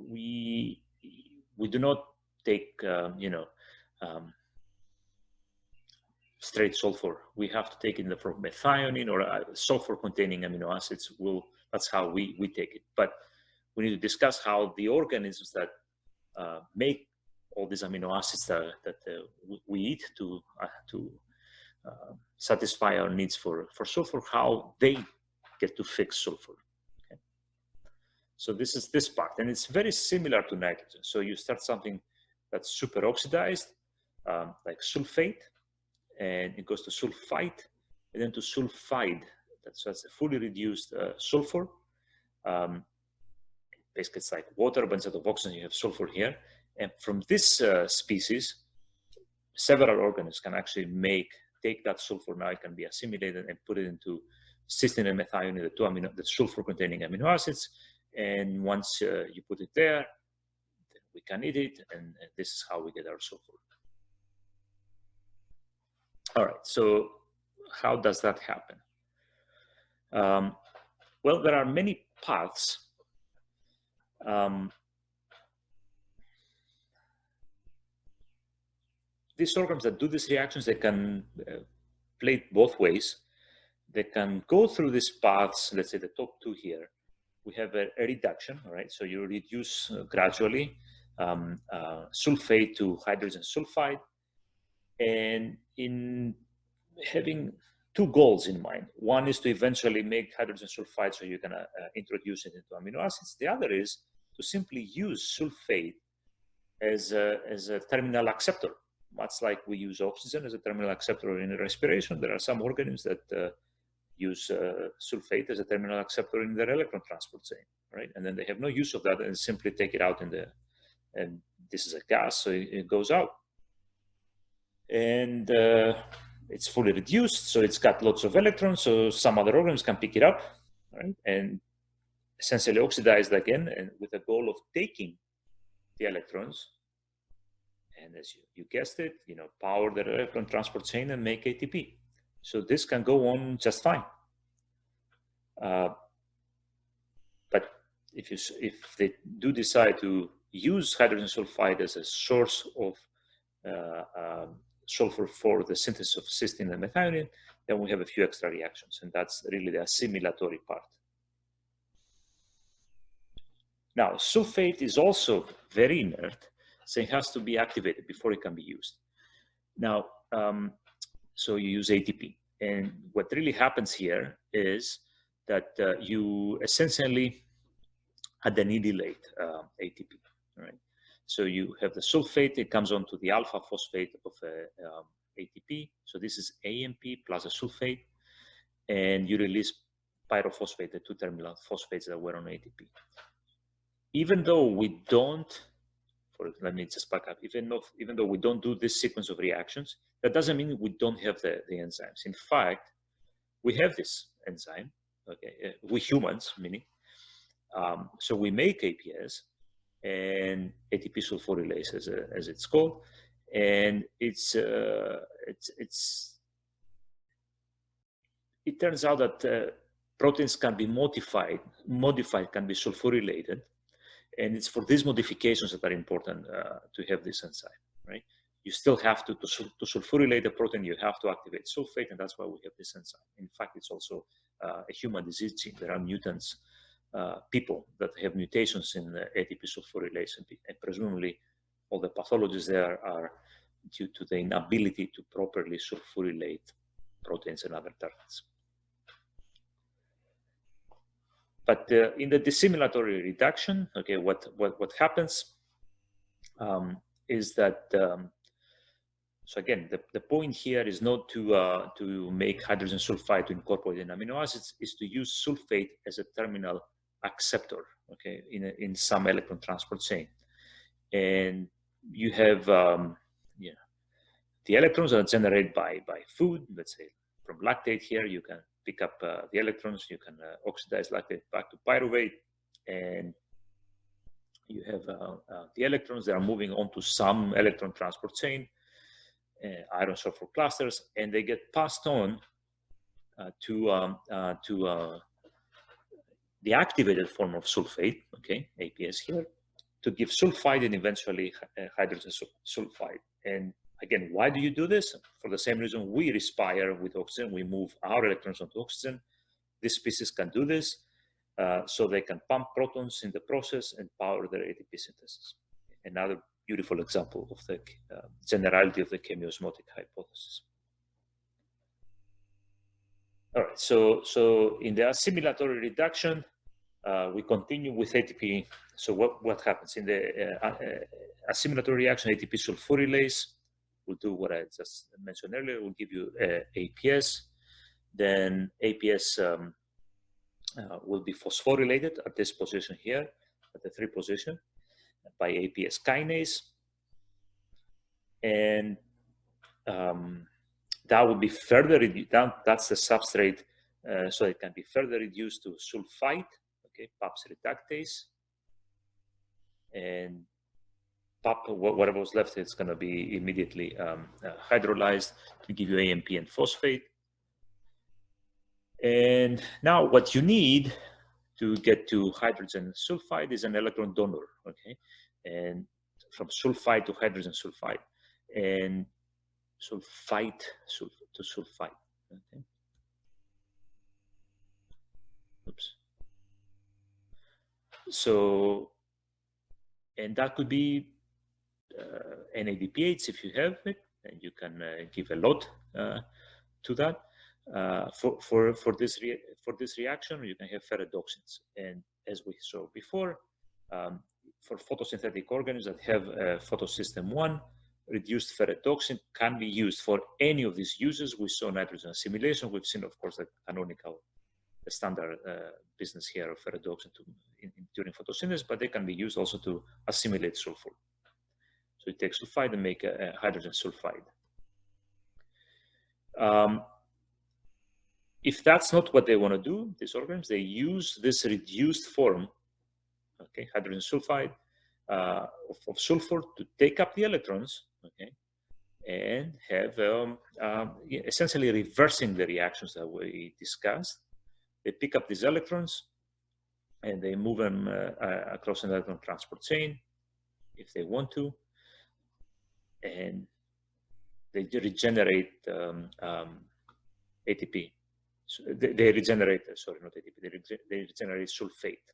we do not take straight sulfur. We have to take it from methionine or sulfur-containing amino acids. That's how we take it. But we need to discuss how the organisms that make all these amino acids that we eat to satisfy our needs for sulfur, how they get to fix sulfur. Okay? So this is this part, and it's very similar to nitrogen. So you start something that's super oxidized, like sulfate, and it goes to sulfite, and then to sulfide. That's a fully reduced sulfur. Basically, it's like water, but instead of oxygen, you have sulfur here. And from this species, several organisms can actually take that sulfur. Now it can be assimilated and put it into cysteine and methionine, the sulfur-containing amino acids. And once you put it there, we can eat it, and this is how we get our sulfur. All right, so how does that happen? Well, there are many paths. These organisms that do these reactions, they can play it both ways. They can go through these paths. Let's say the top two here, we have a reduction, all right? So you reduce gradually sulfate to hydrogen sulfide, and in having two goals in mind. One is to eventually make hydrogen sulfide so you can introduce it into amino acids. The other is to simply use sulfate as a terminal acceptor. Much like we use oxygen as a terminal acceptor in respiration, there are some organisms that use sulfate as a terminal acceptor in their electron transport chain, right? And then they have no use of that and simply take it out and this is a gas, so it goes out. And it's fully reduced, so it's got lots of electrons, so some other organisms can pick it up, right? And essentially oxidized again, and with the goal of taking the electrons, and as you guessed it, power the electron transport chain and make ATP. So this can go on just fine. But if they do decide to use hydrogen sulfide as a source of sulfur for the synthesis of cysteine and methionine, then we have a few extra reactions, and that's really the assimilatory part. Now, sulfate is also very inert, so it has to be activated before it can be used. Now, so you use ATP, and what really happens here is that you essentially adenylate ATP, right? So you have the sulfate, it comes onto the alpha phosphate of ATP. So this is AMP plus a sulfate, and you release pyrophosphate, the two terminal phosphates that were on ATP. Even though we don't, let me just back up, even though we don't do this sequence of reactions, that doesn't mean we don't have the enzymes. In fact, we have this enzyme, okay, we humans, meaning. So we make APS, and ATP sulfurylase as it's called, and it turns out that proteins can be modified can be sulfurylated, and it's for these modifications that are important to have this enzyme, right? You still have to sulfurylate a protein, you have to activate sulfate, and that's why we have this enzyme. In fact, it's also a human disease gene. There are mutants, people that have mutations in ATP sulfurylase, and presumably all the pathologies there are due to the inability to properly sulfurylate proteins and other targets. But in the dissimilatory reduction, okay, what happens is that, so again, the point here is not to make hydrogen sulfide to incorporate in amino acids, is to use sulfate as a terminal acceptor, okay, in some electron transport chain. And you have the electrons are generated by food. Let's say from lactate here, you can pick up the electrons, you can oxidize lactate back to pyruvate, and you have the electrons that are moving onto some electron transport chain, iron sulfur clusters, and they get passed on to the activated form of sulfate, okay, APS here, to give sulfide and eventually hydrogen sulfide. And again, why do you do this? For the same reason we respire with oxygen. We move our electrons onto oxygen. These species can do this, so they can pump protons in the process and power their ATP synthesis. Another beautiful example of the generality of the chemiosmotic hypothesis. All right, so in the assimilatory reduction, we continue with ATP. So what happens in the assimilatory reaction? ATP sulfurylase will do what I just mentioned earlier. Will give you APS. Then APS will be phosphorylated at this position here, at the 3 position, by APS kinase, and that will be further reduced. That's the substrate, so it can be further reduced to sulfide. Okay, PAPS reductase, and PAP, whatever was left, it's going to be immediately hydrolyzed to give you AMP and phosphate. And now what you need to get to hydrogen sulfide is an electron donor, okay? And from sulfide to hydrogen sulfide, and sulfide to sulfide, okay? Oops. So, and that could be NADPH if you have it, and you can give a lot to that. For this reaction, you can have ferrotoxins, and as we saw before, for photosynthetic organisms that have photosystem 1, reduced ferrotoxin can be used for any of these uses. We saw nitrogen assimilation. We've seen, of course, the canonical, the standard business here of ferrotoxin during photosynthesis, but they can be used also to assimilate sulfur. So you take sulfide and make a hydrogen sulfide. If that's not what they want to do, these organisms, they use this reduced form, okay, hydrogen sulfide of sulfur to take up the electrons, okay, and have essentially reversing the reactions that we discussed. They pick up these electrons and they move them across an electron transport chain if they want to, and they regenerate ATP. So they regenerate, sorry, not ATP, they regenerate sulfate.